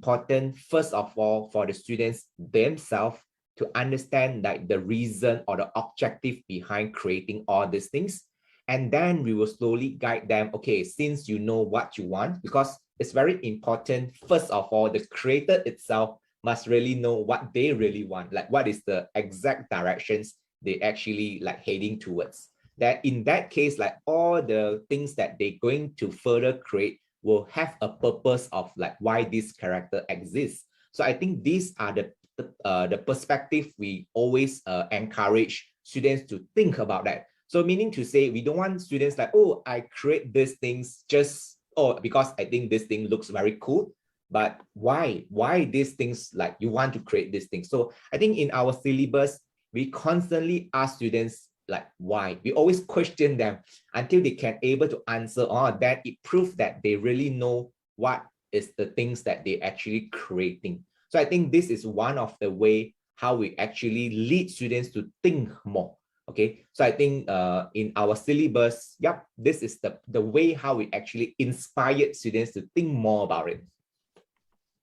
important, first of all, for the students themselves to understand like the reason or the objective behind creating all these things. And then we will slowly guide them, okay, since you know what you want, because it's very important, first of all, the creator itself must really know what they really want, like what is the exact directions they actually like heading towards. That in that case, like all the things that they're going to further create will have a purpose of like why this character exists. So I think these are the perspective we always encourage students to think about that. So meaning to say, we don't want students like, oh, I create these things just, oh, because I think this thing looks very cool. But why these things, like you want to create these things? So I think in our syllabus, we constantly ask students like why. We always question them until they can able to answer, or that it proves that they really know what is the things that they actually creating. So I think this is one of the way how we actually lead students to think more. Okay, so I think in our syllabus, yep, this is the way how we actually inspired students to think more about it.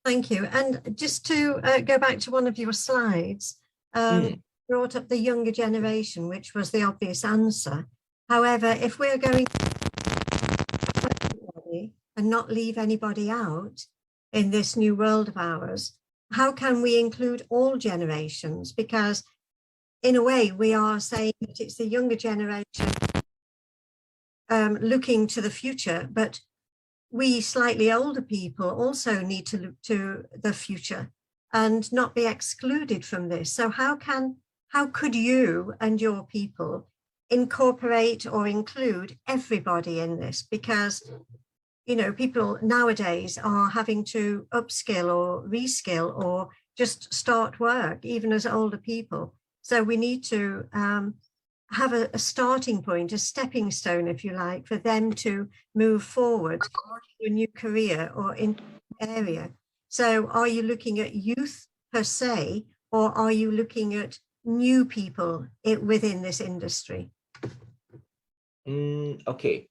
Thank you. And just to go back to one of your slides, brought up the younger generation, which was the obvious answer. However, if we're going and not leave anybody out in this new world of ours, how can we include all generations? Because in a way, we are saying that it's the younger generation looking to the future, but we slightly older people also need to look to the future and not be excluded from this. So how could you and your people incorporate or include everybody in this? Because, you know, people nowadays are having to upskill or reskill or just start work, even as older people. So we need to have a starting point, a stepping stone, if you like, for them to move forward to a new career or in area. So are you looking at youth per se, or are you looking at new people within this industry? Okay.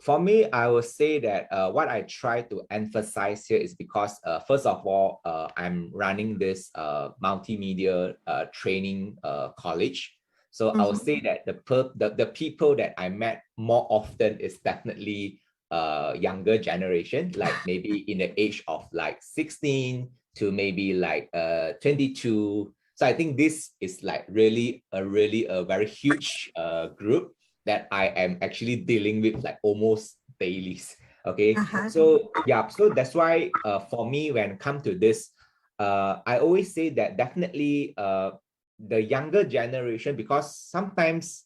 For me, I would say that what I try to emphasize here is because, first of all, I'm running this multimedia training college. So I would say that the people that I met more often is definitely younger generation, like maybe in the age of like 16 to maybe like 22. So I think this is like really a very huge group that I am actually dealing with like almost daily. Okay. So yeah, so that's why for me, when it comes to this, I always say that definitely the younger generation, because sometimes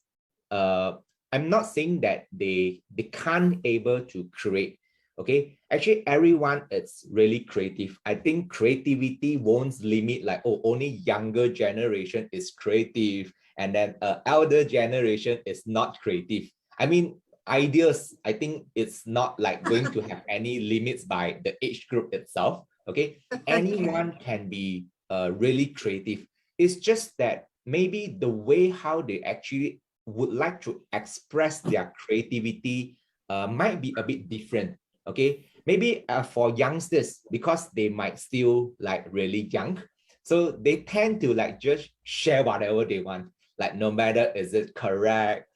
I'm not saying that they can't able to create. Okay, actually everyone is really creative. I think creativity won't limit like, oh, only younger generation is creative and then elder generation is not creative. I mean, ideas, I think it's not like going to have any limits by the age group itself. Okay, anyone can be really creative. It's just that maybe the way how they actually would like to express their creativity might be a bit different. Okay, maybe for youngsters, because they might still like really young, so they tend to like just share whatever they want, like no matter is it correct,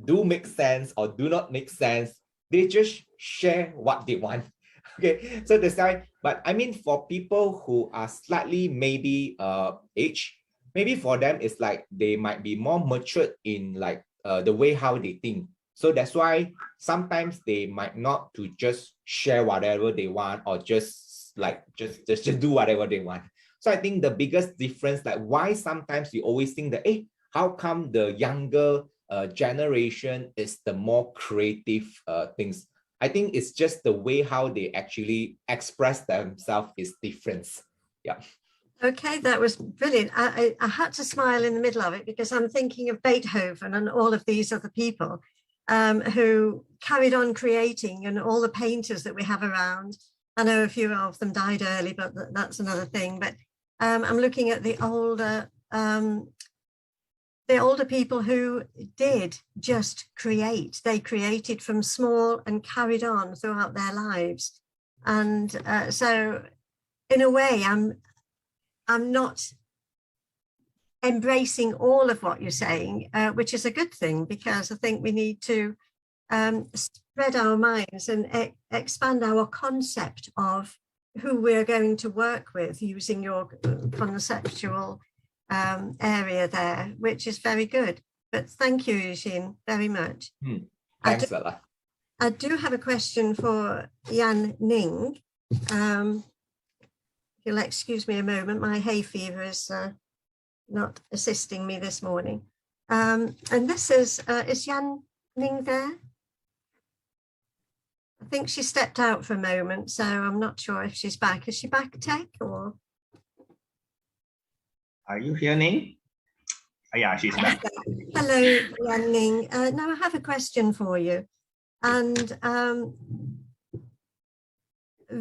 do make sense or do not make sense, they just share what they want. Okay, so that's why. But I mean, for people who are slightly maybe age, maybe for them it's like they might be more matured in like the way how they think. So that's why sometimes they might not to just share whatever they want or just like just do whatever they want. So I think the biggest difference, like why sometimes you always think that, hey, how come the younger generation is the more creative things? I think it's just the way how they actually express themselves is different. Yeah. Okay, that was brilliant. I had to smile in the middle of it because I'm thinking of Beethoven and all of these other people who carried on creating, and all the painters that we have around. I know a few of them died early, but that's another thing. But I'm looking at the older people who did just create. They created from small and carried on throughout their lives. And so in a way, I'm not embracing all of what you're saying, which is a good thing, because I think we need to spread our minds and expand our concept of who we're going to work with using your conceptual area there, which is very good. But thank you, Eugene, very much. Thanks a lot. I do have a question for Yan Ning. You'll excuse me a moment, my hay fever is not assisting me this morning. And this is Yan Ning there? I think she stepped out for a moment, so I'm not sure if she's back. Is she back, Tech, or? Are you hearing? Yeah, she's back. Hello, Yan Ning. Now I have a question for you. And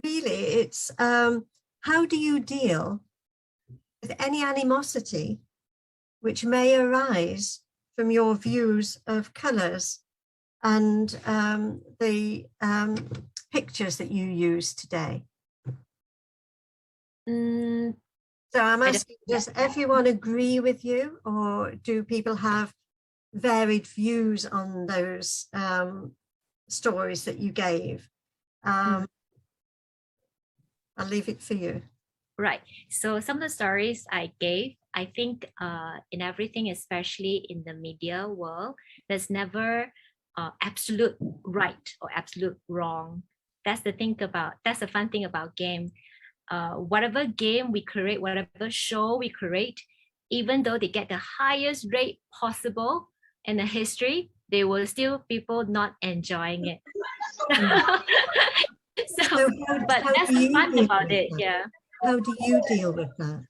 really, it's how do you deal with any animosity which may arise from your views of colours and the pictures that you use today? So I'm asking, does everyone agree with you, or do people have varied views on those stories that you gave? I'll leave it for you. Right. So some of the stories I gave, I think in everything, especially in the media world, there's never absolute right or absolute wrong. That's the fun thing about game. Whatever game we create, whatever show we create, even though they get the highest rate possible in the history, there will still people not enjoying it. But that's the fun about it. Yeah. How do you deal with that?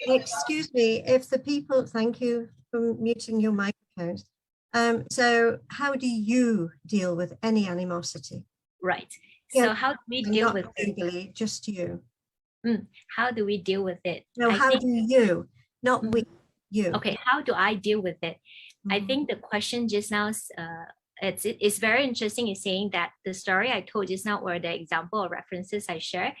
Excuse me, if the people, thank you for muting your microphones. So how do you deal with any animosity? Right. Yeah, so how do we deal with legally, it? Just you. How do we deal with it? No, how do you, not we, you. Okay, how do I deal with it? I think the question just now is it's very interesting in saying that the story I told just now, or the example or references I share,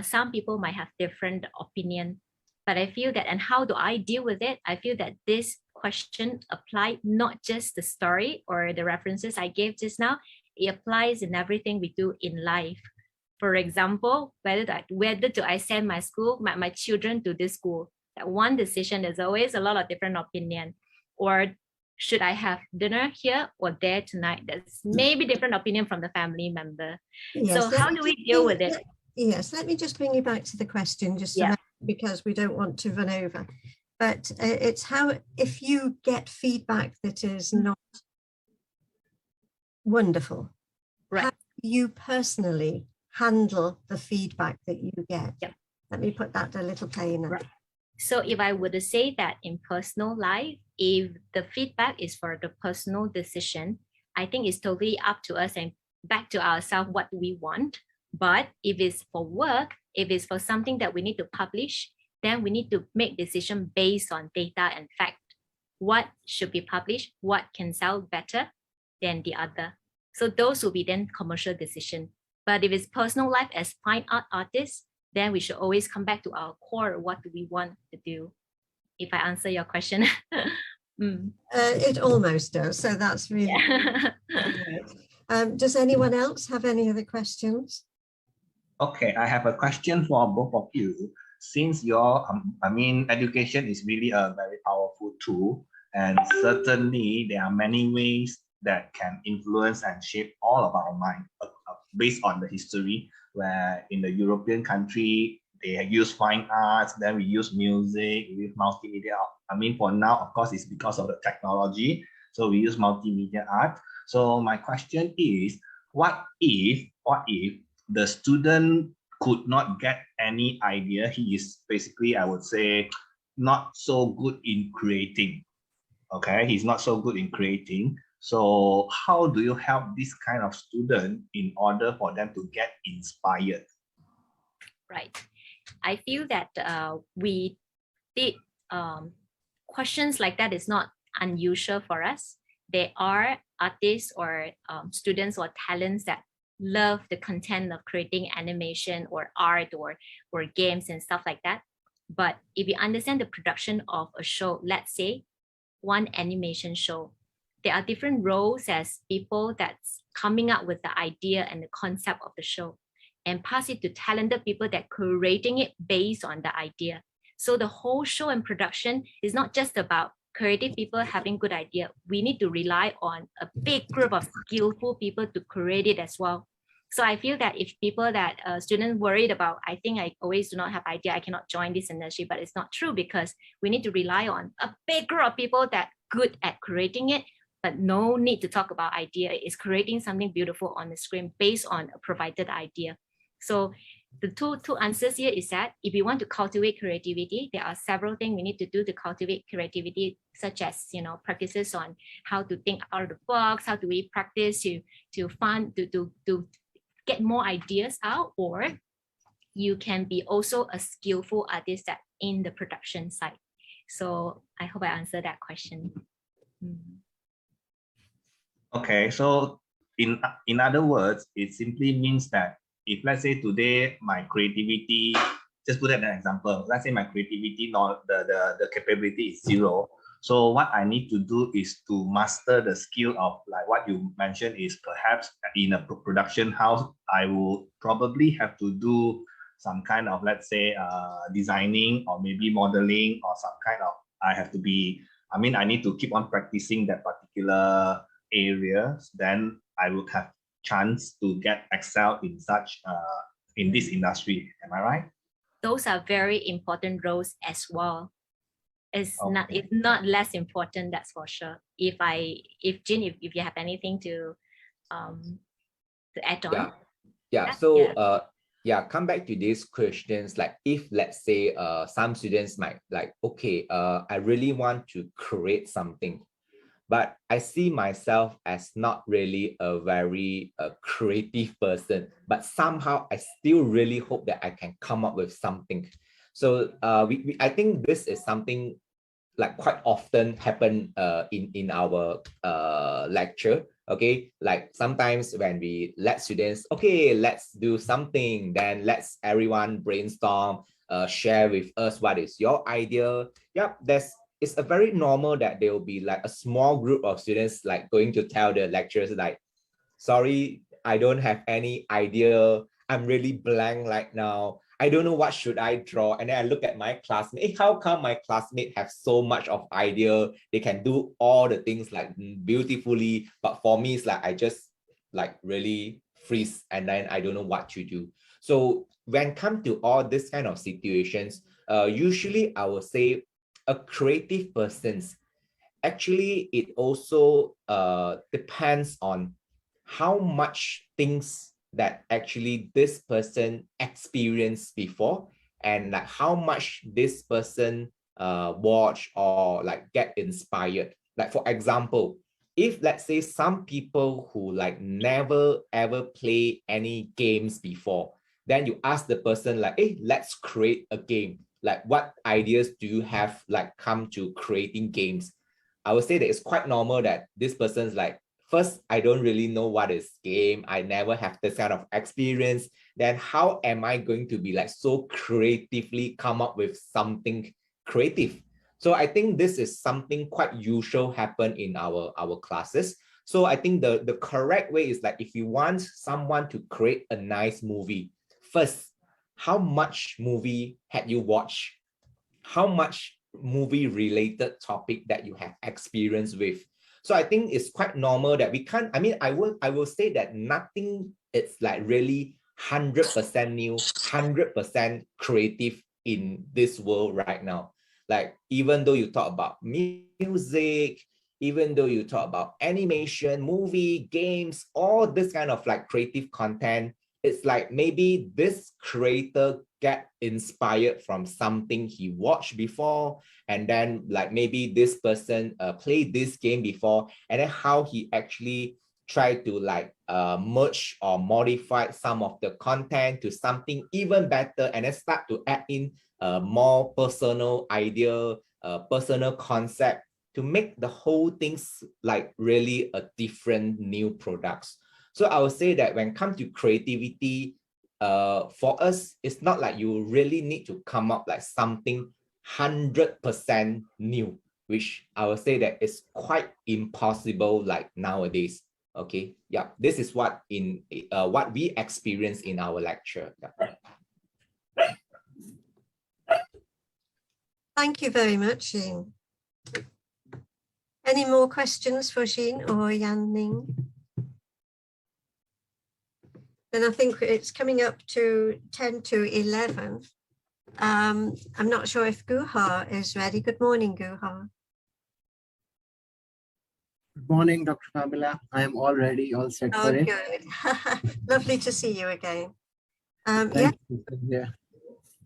some people might have different opinion, but I feel that, and how do I deal with it? I feel that this question applied not just the story or the references I gave just now, it applies in everything we do in life. For example, whether do I send my children to this school? That one decision, there's always a lot of different opinion. Or should I have dinner here or there tonight? There's maybe different opinion from the family member. Yes, so how do we deal with it? Yes, let me just bring you back to the question just because we don't want to run over. But it's how, if you get feedback that is not wonderful, right, how do you personally handle the feedback that you get? Yep. Let me put that a little plainer. Right. So if I were to say that in personal life, if the feedback is for the personal decision, I think it's totally up to us and back to ourselves what we want. But if it's for work, if it's for something that we need to publish, then we need to make decision based on data and fact. What should be published? What can sell better than the other? So those will be then commercial decision. But if it's personal life as fine art artists, then we should always come back to our core. What do we want to do? If I answer your question. It almost does. So that's really great. Does anyone else have any other questions? Okay, I have a question for both of you. Since your, education is really a very powerful tool, and certainly there are many ways that can influence and shape all of our mind based on the history, where in the European country, they use fine arts, then we use music, we use multimedia. For now, of course, it's because of the technology. So we use multimedia art. So my question is, what if the student could not get any idea? He is basically, I would say, not so good in creating. Okay, he's not so good in creating. So how do you help this kind of student in order for them to get inspired? Right. I feel that we did questions like that is not unusual for us. There are artists or students or talents that love the content of creating animation or art or games and stuff like that. But if you understand the production of a show, let's say one animation show, there are different roles as people that's coming up with the idea and the concept of the show, and pass it to talented people that creating it based on the idea. So the whole show and production is not just about creative people having good idea. We need to rely on a big group of skillful people to create it as well. So I feel that if people that students worried about, I think I always do not have idea, I cannot join this industry, but it's not true, because we need to rely on a big group of people that good at creating it, but no need to talk about idea. It's creating something beautiful on the screen based on a provided idea. So the two answers here is that if you want to cultivate creativity, there are several things we need to do to cultivate creativity, such as, you know, practices on how to think out of the box, how do we practice to get more ideas out, or you can be also a skillful artist that in the production side. So I hope I answered that question. Okay, so in other words, it simply means that if, let's say today my creativity, just put an example, let's say my creativity, not the capability is 0. So what I need to do is to master the skill of, like what you mentioned, is perhaps in a production house, I will probably have to do some kind of, let's say, designing or maybe modeling, or some kind of, I need to keep on practicing that particular areas, then I would have chance to get excel in such in this industry. Am I right? Those are very important roles as well. It's Okay. not less important, that's for sure. If Jin, if you have anything to add on. Yeah. So come back to these questions. Like, if let's say some students might like, okay, I really want to create something, but I see myself as not really a very creative person, but somehow I still really hope that I can come up with something. So I think this is something like quite often happen in our lecture. Okay, like sometimes when we let students, okay, let's do something, then let's everyone brainstorm, share with us what is your idea. Yep, it's a very normal that there will be like a small group of students like going to tell the lecturers like, sorry, I don't have any idea, I'm really blank right now, I don't know what should I draw. And then I look at my classmate, hey, how come my classmate have so much of idea, they can do all the things like beautifully, but for me it's like I just like really freeze, and then I don't know what to do. So when come to all this kind of situations, usually I would say a creative person's, actually it also depends on how much things that actually this person experienced before, and like how much this person watch or like get inspired. Like for example, if let's say some people who like never ever play any games before, then you ask the person like, hey, let's create a game, like what ideas do you have like come to creating games? I would say that it's quite normal that this person's like, first, I don't really know what is game. I never have this kind of experience. Then how am I going to be like so creatively come up with something creative? So I think this is something quite usual happen in our classes. So I think the correct way is like, if you want someone to create a nice movie, first, how much movie had you watched? How much movie related topic that you have experience with? So I think it's quite normal that we can't, I mean, I will say that nothing is like really 100% new, 100% creative in this world right now. Like, even though you talk about music, even though you talk about animation, movie, games, all this kind of like creative content, it's like maybe this creator get inspired from something he watched before, and then like maybe this person played this game before, and then how he actually tried to like merge or modify some of the content to something even better, and then start to add in a more personal idea, personal concept to make the whole things like really a different new products. So I would say that when it comes to creativity, for us, it's not like you really need to come up like something 100% new, which I would say that is quite impossible like nowadays. Okay, yeah, this is what what we experience in our lecture. Yeah. Thank you very much, Xin. Any more questions for Xin or Yan Ning? Then I think it's coming up to 10 to 11. I'm not sure if Guha is ready. Good morning, Guha. Good morning, Dr. Pamela. I am all ready, all set for it. Good. Lovely to see you again. Thank Yeah, you. Yeah.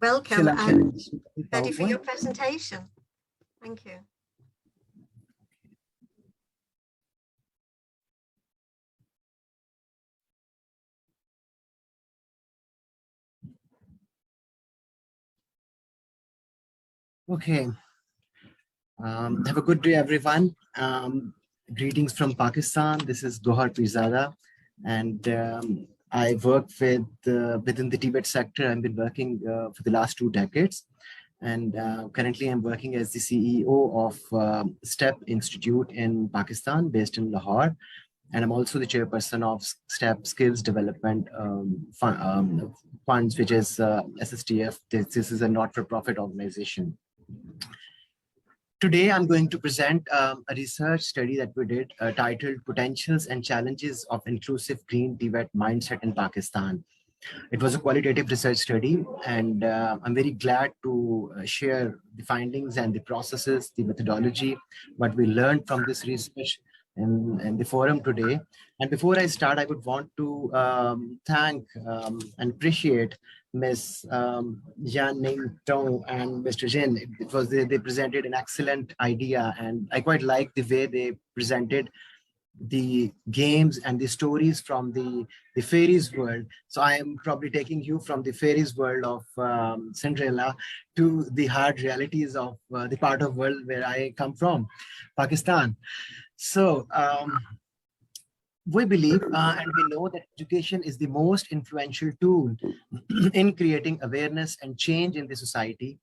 welcome Shall I and share the ready for your PowerPoint? presentation. Thank you. Okay. Have a good day, everyone. Greetings from Pakistan. This is Gohar Pirzada, and I work with within the TVET sector. I've been working for the last 2 decades, and currently I'm working as the CEO of STEP Institute in Pakistan, based in Lahore, and I'm also the chairperson of STEP Skills Development Funds, which is SSTF. This is a not-for-profit organization. Today, I'm going to present a research study that we did titled Potentials and Challenges of Inclusive Green TVET Mindset in Pakistan. It was a qualitative research study, and I'm very glad to share the findings and the processes, the methodology, what we learned from this research in the forum today. And before I start, I would want to thank and appreciate Ms. Yan Ning Tong and Mr. Jin. It was they presented an excellent idea, and I quite like the way they presented the games and the stories from the fairies world. So I am probably taking you from the fairies world of Cinderella to the hard realities of the part of world where I come from, Pakistan. So we believe and we know that education is the most influential tool in creating awareness and change in the society.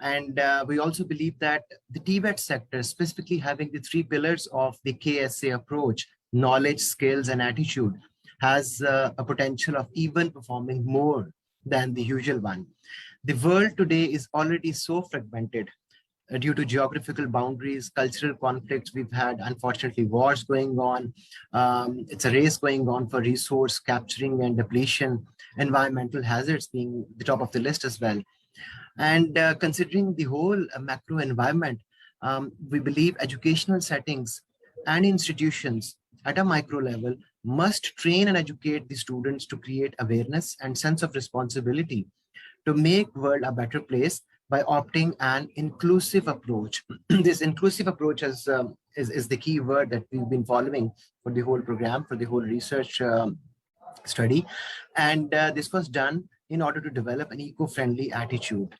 And we also believe that the TVET sector, specifically having the 3 pillars of the KSA approach, knowledge, skills, and attitude, has a potential of even performing more than the usual one. The world today is already so fragmented due to geographical boundaries, cultural conflicts. We've had, unfortunately, wars going on. It's a race going on for resource capturing and depletion, environmental hazards being the top of the list as well. And considering the whole macro environment, we believe educational settings and institutions at a micro level must train and educate the students to create awareness and sense of responsibility to make the world a better place by opting an inclusive approach. This inclusive approach is the key word that we've been following for the whole program, for the whole research study. And this was done in order to develop an eco-friendly attitude.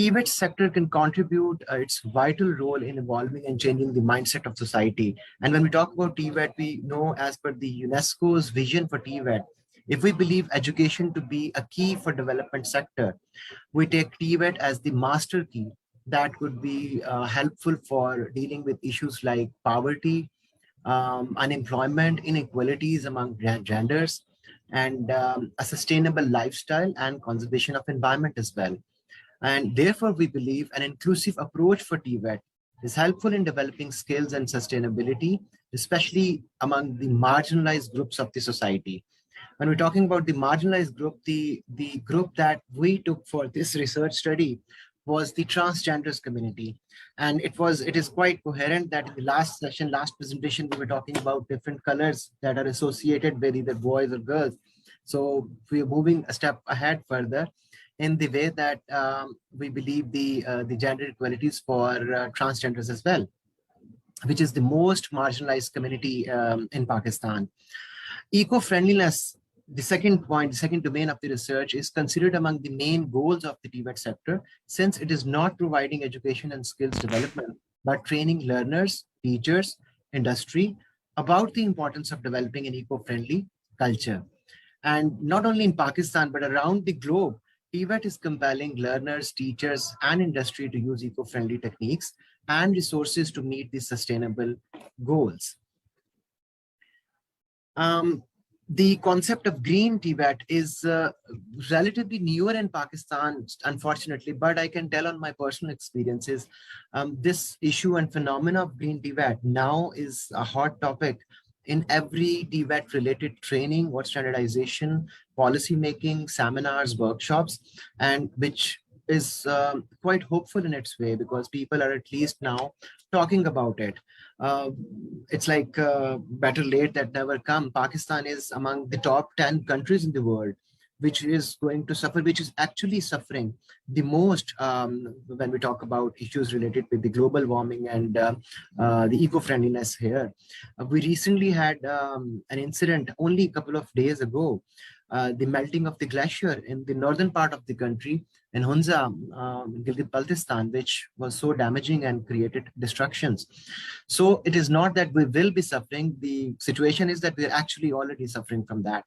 TVET sector can contribute its vital role in evolving and changing the mindset of society. And when we talk about TVET, we know as per the UNESCO's vision for TVET, if we believe education to be a key for development sector, we take TVET as the master key that could be helpful for dealing with issues like poverty, unemployment, inequalities among genders, and a sustainable lifestyle and conservation of environment as well. And therefore, we believe an inclusive approach for TVET is helpful in developing skills and sustainability, especially among the marginalized groups of the society. When we're talking about the marginalized group, the group that we took for this research study was the transgenders community. And it is quite coherent that in the last session, last presentation, we were talking about different colors that are associated with either boys or girls. So we are moving a step ahead further in the way that we believe the gender equalities for transgenders as well, which is the most marginalized community in Pakistan. Eco-friendliness, the second point, the second domain of the research, is considered among the main goals of the TVET sector, since it is not providing education and skills development, but training learners, teachers, industry, about the importance of developing an eco-friendly culture. And not only in Pakistan, but around the globe, TVET is compelling learners, teachers, and industry to use eco-friendly techniques and resources to meet these sustainable goals. The concept of green TVET is relatively newer in Pakistan, unfortunately, but I can tell on my personal experiences, this issue and phenomena of green TVET now is a hot topic in every TVET related training or standardization, policy making, seminars, workshops, and which is quite hopeful in its way because people are at least now talking about it. Uh, it's like better late than never come. Pakistan is among the top 10 countries in the world which is going to suffer, which is actually suffering the most when we talk about issues related with the global warming and the eco-friendliness here. We recently had an incident only a couple of days ago, the melting of the glacier in the northern part of the country in Hunza, Gilgit-Baltistan, which was so damaging and created destructions. So it is not that we will be suffering. The situation is that we are actually already suffering from that.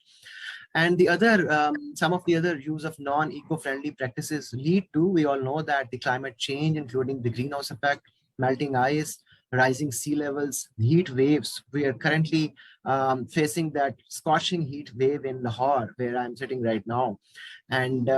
And the other, some of the other use of non-eco-friendly practices lead to, we all know that the climate change, including the greenhouse effect, melting ice, rising sea levels, heat waves. We are currently facing that scorching heat wave in Lahore, where I'm sitting right now. And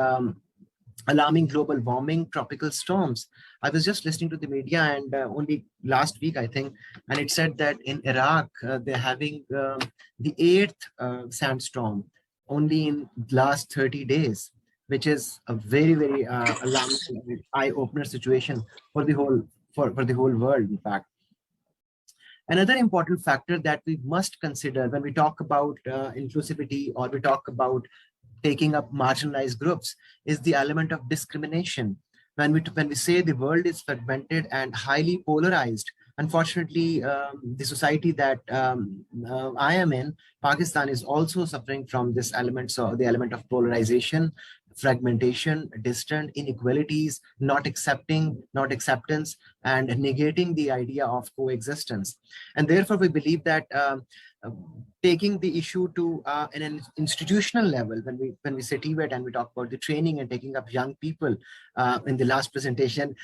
alarming global warming, tropical storms. I was just listening to the media and only last week, I think, and it said that in Iraq, they're having the 8th sandstorm only in the last 30 days, which is a very, very alarming, eye-opener situation for the whole for the whole world, in fact. Another important factor that we must consider when we talk about inclusivity or we talk about taking up marginalized groups is the element of discrimination. When we say the world is fragmented and highly polarized, unfortunately, the society that I am in, Pakistan, is also suffering from this element. So the element of polarization, fragmentation, distant inequalities, not acceptance, and negating the idea of coexistence. And therefore, we believe that taking the issue to in an institutional level, when we say TVET and we talk about the training and taking up young people, in the last presentation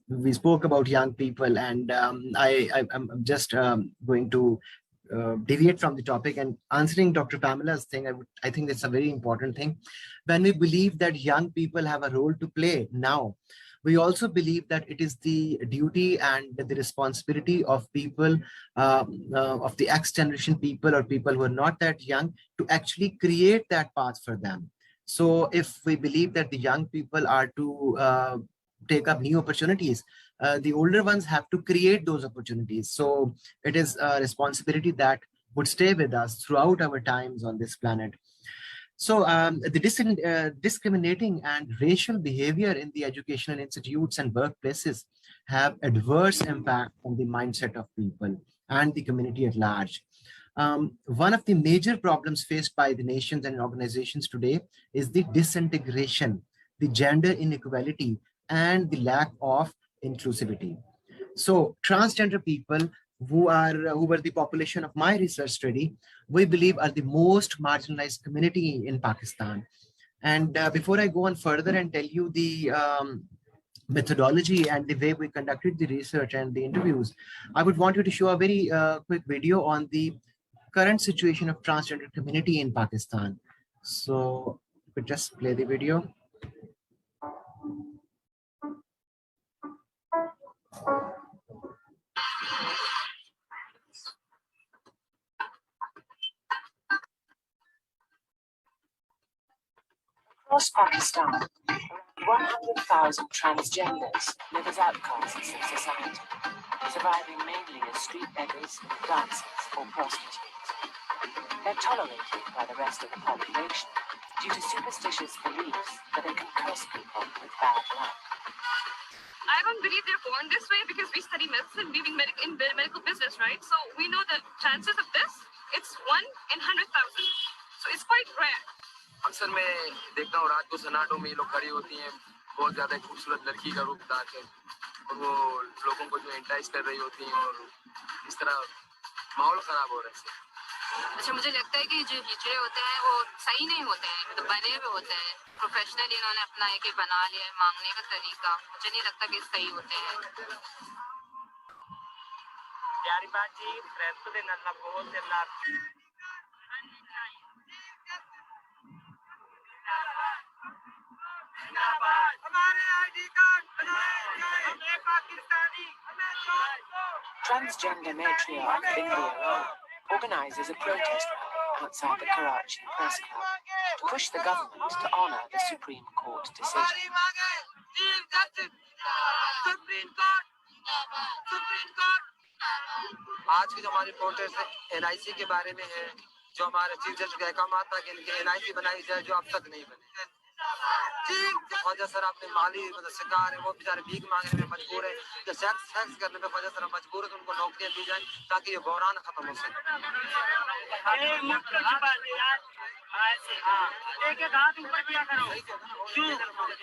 we spoke about young people, and I'm just going to deviate from the topic and answering Dr. Pamela's thing. I think that's a very important thing. When we believe that young people have a role to play now, we also believe that it is the duty and the responsibility of people, of the X generation people or people who are not that young, to actually create that path for them. So if we believe that the young people are to take up new opportunities, the older ones have to create those opportunities. So it is a responsibility that would stay with us throughout our times on this planet. So the discriminating and racial behavior in the educational institutes and workplaces have adverse impact on the mindset of people and the community at large. One of the major problems faced by the nations and organizations today is the disintegration, the gender inequality, and the lack of inclusivity. So transgender people who were the population of my research study, we believe are the most marginalized community in Pakistan. And before I go on further and tell you the methodology and the way we conducted the research and the interviews, I would want you to show a very quick video on the current situation of transgender community in Pakistan. So you could just play the video. Across Pakistan, 100,000 transgenders live as outcasts in society, surviving mainly as street beggars, dancers, or prostitutes. They're tolerated by the rest of the population due to superstitious beliefs that they can curse people with bad luck. I don't believe they're born this way because we study medicine, we're in medical business, right? So we know the chances of this, it's 1 in 100,000. So it's quite rare. अक्सर मैं देखता हूँ रात को सन्नाटों में ये लोग खड़ी होती हैं बहुत ज्यादा खूबसूरत लड़की का रूप धार कर और वो लोगों को जो एंटाइज कर रही होती हैं और इस तरह माहौल खराब हो रहा है इससे। अच्छा, मुझे लगता है कि जो हिजड़े होते हैं वो सही नहीं होते हैं, मतलब बने हुए होते हैं। प्रोफेशनली इन्होंने अपना एक बना लिया है मांगने का तरीका, मुझे नहीं लगता कि सही होते हैं। प्यारी बाजी प्रयत्न दे नन्ना बहुत तेला हमारे आईडी कार्ड बनाए जाए, हमें पाकिस्तानी, हमें Transgender matriarch India organises a protest rally outside the Karachi Press Club to push the government to honour the Supreme Court decision. Chief justice supreme court supreme court. आज की जो हमारी प्रोटेस्ट है NIC के बारे में है, जो हमारे चीफ जस्टिस का अहकाम था कि इनकी एनआईसी बनाई जाए जो अब तक नहीं बनी। ख्वाजा सर अपने माली मतलब शिकार है, वो बेचारे भीख मांगने में मजबूर है, जो सेक्स करने में ख्वाजा सर मजबूर है, तो उनको नौकरियां दी जाए ताकि ये बहरान खत्म हो सके।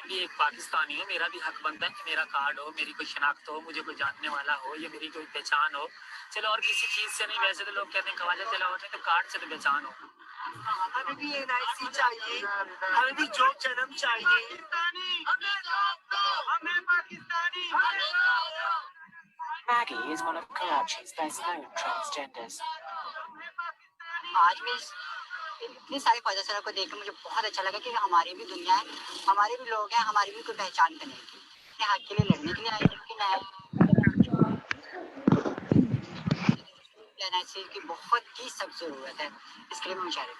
मैं एक पाकिस्तानी हूँ, मेरा भी हक बनता है कि मेरा कार्ड हो, मेरी कोई शनाख्त हो, मुझे कोई जानने वाला हो, या मेरी कोई पहचान हो। चलो और किसी चीज से नहीं, वैसे तो लोग कहते हैं ख्वाजा चला होता है तो कार्ड से तो पहचान हो। हमें भी एनआईसी चाहिए, हमें भी जॉब जन्म चाहिए। हमें Pakistani. Maggie is one of Karachi's best-known transgenders. आज भी इतनी सारी ख्वाजा सर को देखकर मुझे बहुत अच्छा लगा कि हमारी भी दुनिया है, हमारे भी लोग हैं, हमारी भी कोई पहचान करने की, अपने हक के लिए लड़ने के लिए आई, लेकिन एनआईसी की बहुत ही सख्त जरूरत है, इसके लिए मैं मुशायरे में।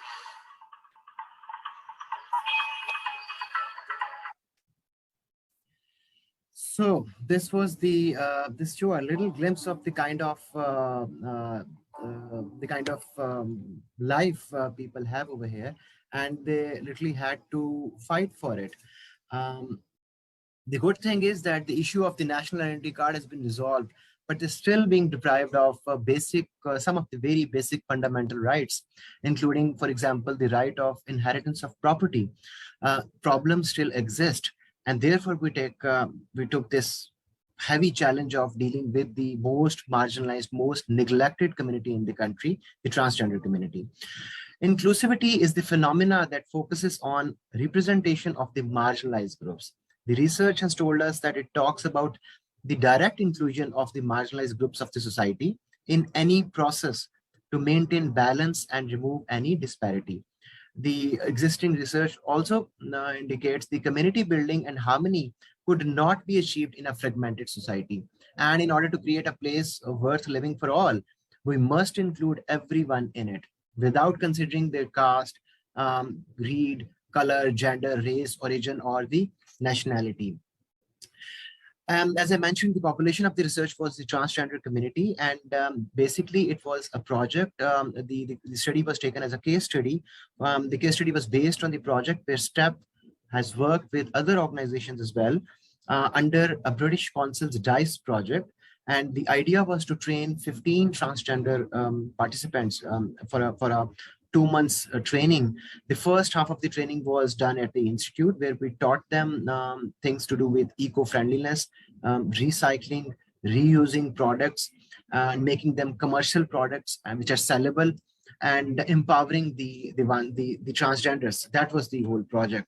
So this was this show a little glimpse of the kind of life people have over here, and they literally had to fight for it. The good thing is that the issue of the national identity card has been resolved, but they're still being deprived of some of the very basic fundamental rights, including, for example, the right of inheritance of property. Problems still exist. And therefore, we took this heavy challenge of dealing with the most marginalized, most neglected community in the country, the transgender community. Inclusivity is the phenomena that focuses on representation of the marginalized groups. The research has told us that it talks about the direct inclusion of the marginalized groups of the society in any process to maintain balance and remove any disparity. The existing research also indicates the community building and harmony could not be achieved in a fragmented society. And in order to create a place worth living for all, we must include everyone in it without considering their caste, creed, color, gender, race, origin, or the nationality. As I mentioned, the population of the research was the transgender community, and basically it was a project. The study was taken as a case study. The case study was based on the project where STEP has worked with other organizations as well under a British Council's DICE project. And the idea was to train 15 transgender participants for a 2 months training. The first half of the training was done at the institute, where we taught them things to do with eco-friendliness, recycling, reusing products, and making them commercial products which are sellable, and empowering the transgenders. That was the whole project.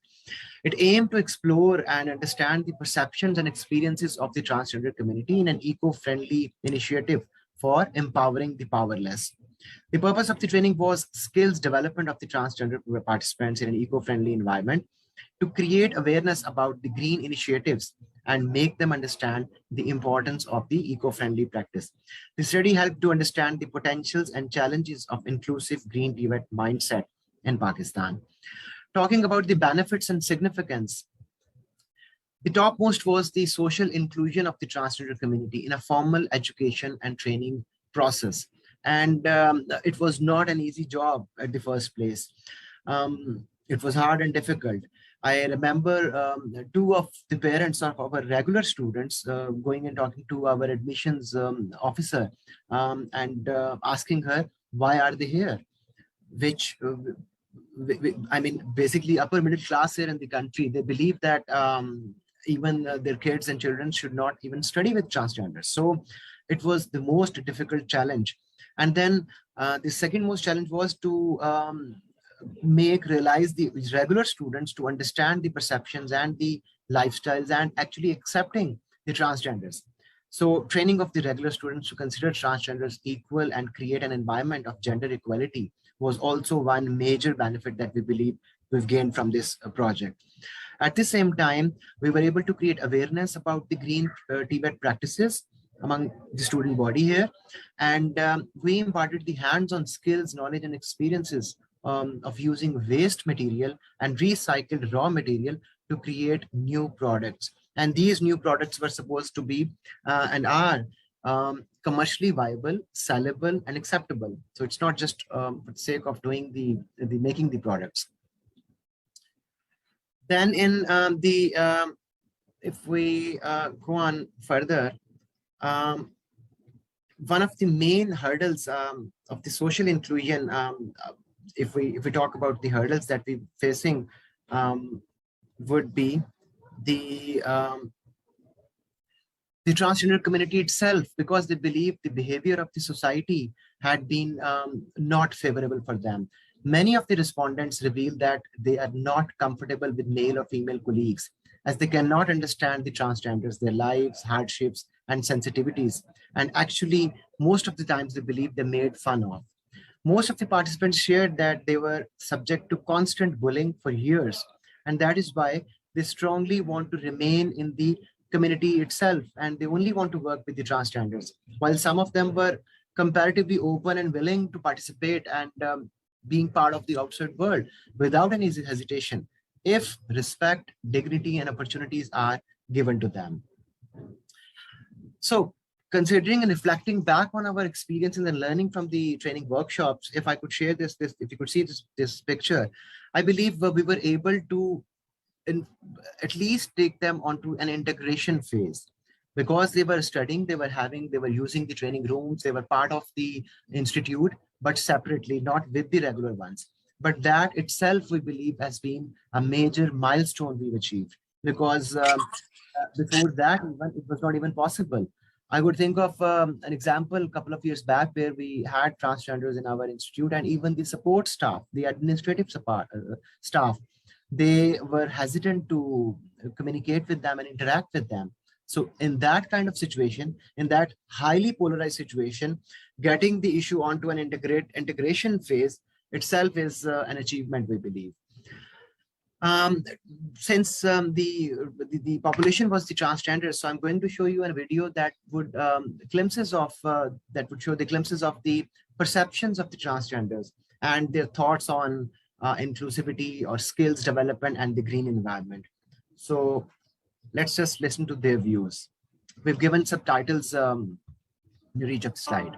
It aimed to explore and understand the perceptions and experiences of the transgender community in an eco-friendly initiative for empowering the powerless. The purpose of the training was skills development of the transgender participants in an eco-friendly environment to create awareness about the green initiatives and make them understand the importance of the eco-friendly practice. The study helped to understand the potentials and challenges of inclusive green TVET mindset in Pakistan. Talking about the benefits and significance, the topmost was the social inclusion of the transgender community in a formal education and training process. And it was not an easy job at the first place. It was hard and difficult. I remember two of the parents of our regular students going and talking to our admissions officer and asking her, why are they here? Which, I mean, basically upper middle class here in the country, they believe that even their kids and children should not even study with transgenders. So it was the most difficult challenge. And then the second most challenge was to realize the regular students to understand the perceptions and the lifestyles and actually accepting the transgenders. So training of the regular students to consider transgenders equal and create an environment of gender equality was also one major benefit that we believe we've gained from this project. At the same time, we were able to create awareness about the green TVET practices among the student body here. And we imparted the hands-on skills, knowledge, and experiences of using waste material and recycled raw material to create new products. And these new products were supposed to be and are commercially viable, sellable, and acceptable. So it's not just for the sake of doing the making the products. Then in if we go on further, one of the main hurdles of the social inclusion, if we talk about the hurdles that we're facing, would be the transgender community itself, because they believe the behavior of the society had been not favorable for them. Many of the respondents revealed that they are not comfortable with male or female colleagues, as they cannot understand the transgenders, their lives, hardships, and sensitivities. And actually, most of the times they believe they're made fun of. Most of the participants shared that they were subject to constant bullying for years, and that is why they strongly want to remain in the community itself, and they only want to work with the transgenders. While some of them were comparatively open and willing to participate and being part of the outside world without any hesitation, if respect, dignity, and opportunities are given to them. So, considering and reflecting back on our experiences and learning from the training workshops, if I could share this if you could see this picture, I believe we were able to at least take them onto an integration phase, because they were studying, they were using the training rooms, they were part of the institute, but separately, not with the regular ones. But that itself, we believe, has been a major milestone we've achieved, because before that, even, it was not even possible. I would think of an example a couple of years back where we had transgenders in our institute, and even the support staff, the administrative support, staff, they were hesitant to communicate with them and interact with them. So in that kind of situation, in that highly polarized situation, getting the issue onto an integration phase itself is an achievement, we believe. Since the population was the transgender, so I'm going to show you a video that would glimpses of that would show the glimpses of the perceptions of the transgenders and their thoughts on inclusivity or skills development and the green environment. So let's just listen to their views. We've given subtitles in the reach of the slide.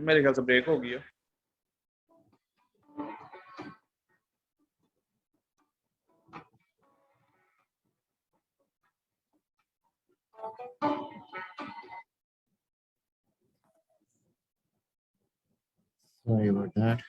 मेरे ख्याल से break हो गया। Sorry about that.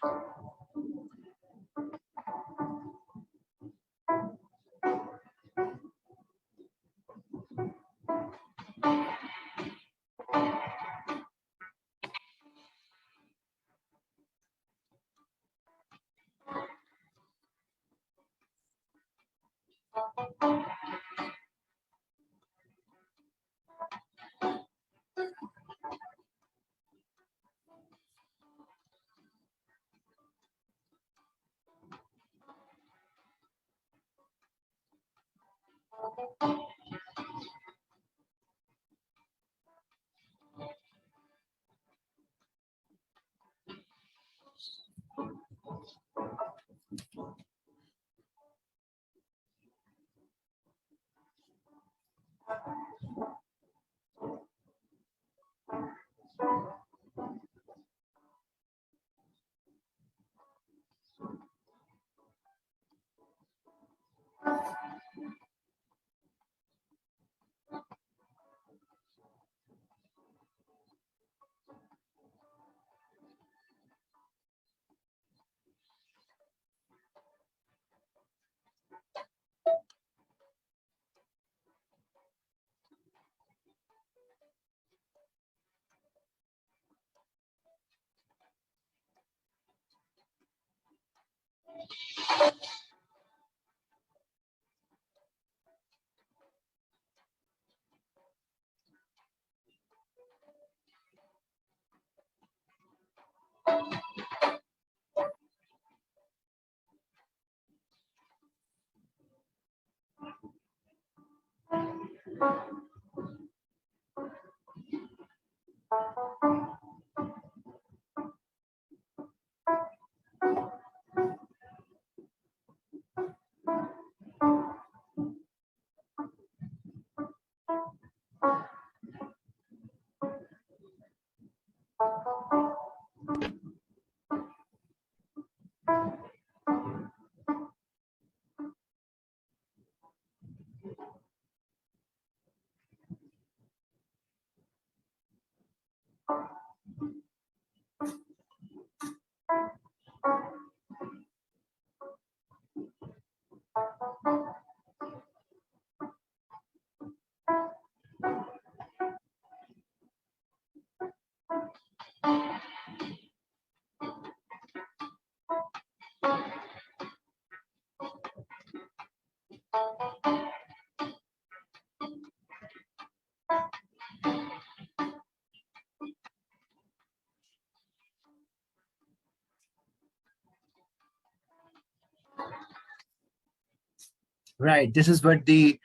Right. This is what the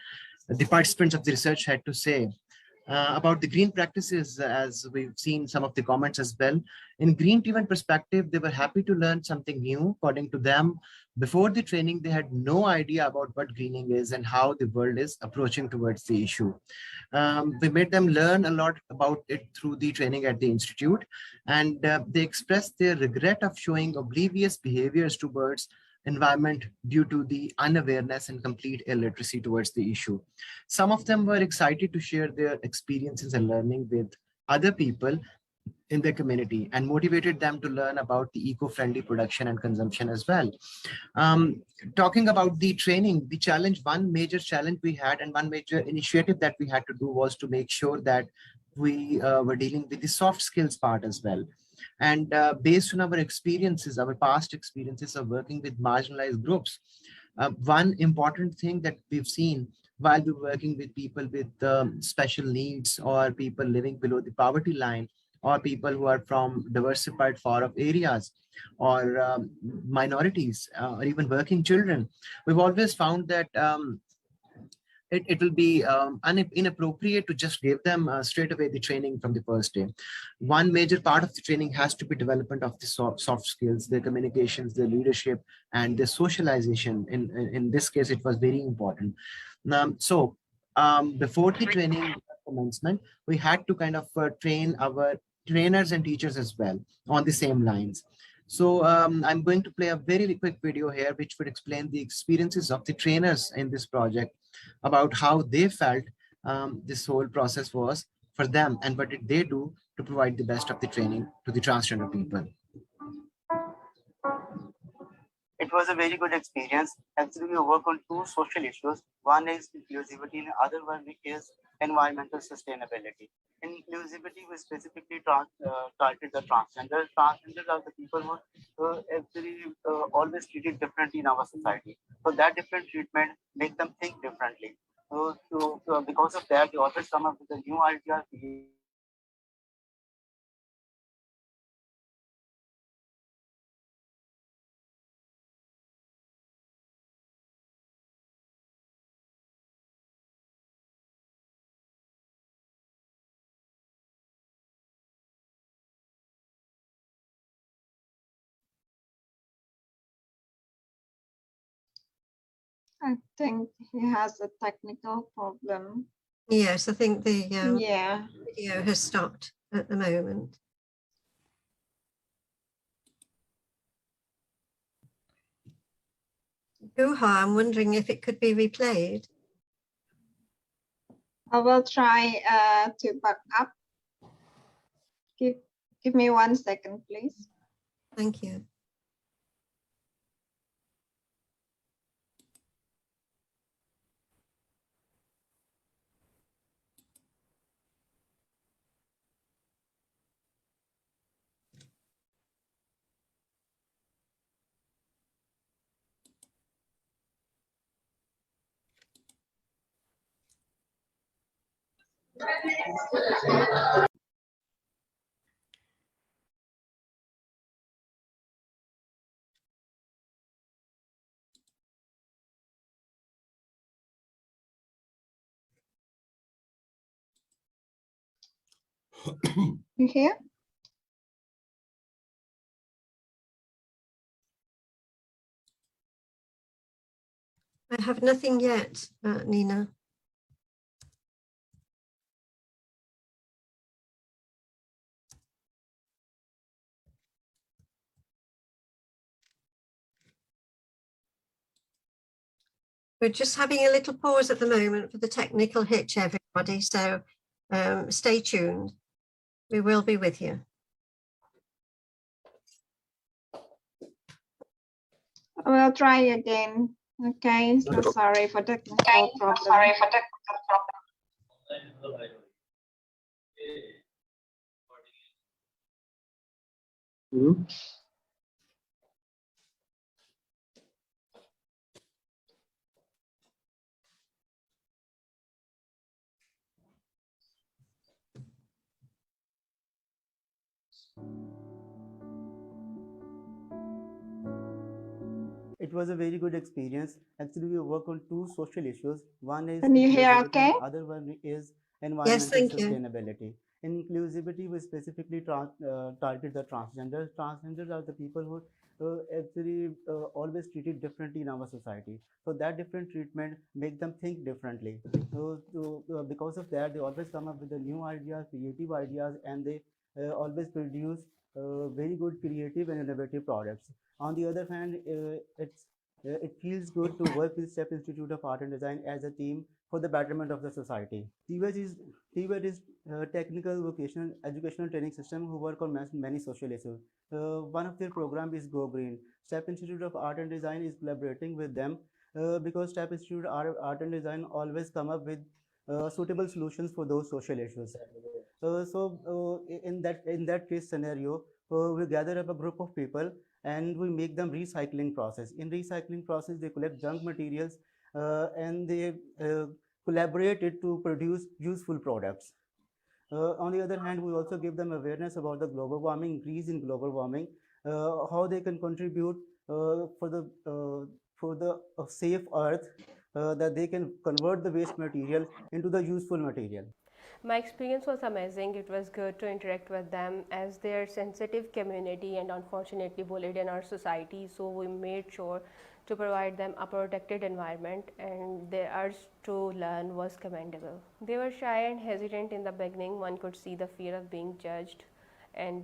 participants of the research had to say. About the green practices, as we've seen some of the comments as well. In green driven perspective, they were happy to learn something new. According to them, before the training, they had no idea about what greening is and how the world is approaching towards the issue. We made them learn a lot about it through the training at the institute, and they expressed their regret of showing oblivious behaviors towards environment due to the unawareness and complete illiteracy towards the issue. Some of them were excited to share their experiences and learning with other people in their community and motivated them to learn about the eco-friendly production and consumption as well. Um, Talking about the training, the challenge, one major challenge we had and one major initiative that we had to do was to make sure that we were dealing with the soft skills part as well. And based on our experiences, our past experiences of working with marginalized groups, one important thing that we've seen while we're working with people with special needs or people living below the poverty line or people who are from diversified far-off areas or minorities or even working children, we've always found that it will be inappropriate to just give them straight away the training from the first day. One major part of the training has to be development of the soft skills, their communications, their leadership, and their socialization. In this case, it was very important. Before the training commencement, we had to kind of train our trainers and teachers as well on the same lines. So I'm going to play a very quick video here, which would explain the experiences of the trainers in this project about how they felt this whole process was for them and what did they do to provide the best of the training to the transgender people. It was a very good experience. Actually, we work on two social issues. One is inclusivity and the other one is environmental sustainability. In inclusivity, we specifically targeted the transgender. Transgenders are the people who actually always treated differently in our society. So that different treatment makes them think differently. Because of that, they always come up with a new idea. I think he has a technical problem. Yes, I think the Yeah. video has stopped at the moment. Guha, I'm wondering if it could be replayed. I will try to back up. Give me 1 second, please. Thank you. You hear? I have nothing yet, Nina. We're just having a little pause at the moment for the technical hitch, everybody. So stay tuned. We will be with you. I will try again. Okay, so sorry for technical problem. It was a very good experience. Actually, we work on two social issues. One is Can you hear inclusivity, okay? other one is environmental thank you. sustainability. In inclusivity, we specifically target the transgenders. Transgenders are the people who actually always treated differently in our society. So that different treatment make them think differently. Because of that, they always come up with the new ideas, creative ideas, and they always produce very good creative and innovative products. On the other hand, it feels good to work with STEP Institute of Art and Design as a team for the betterment of the society. TVET is technical vocational educational training system who work on many social issues. One of their program is Go Green. STEP Institute of Art and Design is collaborating with them because STEP Institute of Art and Design always come up with suitable solutions for those social issues. In that case scenario, we gather up a group of people and we make them recycling process. In recycling process, they collect junk materials and they collaborate it to produce useful products. On the other hand, we also give them awareness about the global warming, increase in global warming, how they can contribute for the safe earth, that they can convert the waste material into the useful material. My experience was amazing. It was good to interact with them as they're sensitive community and unfortunately bullied in our society. So we made sure to provide them a protected environment, and their urge to learn was commendable. They were shy and hesitant in the beginning. One could see the fear of being judged and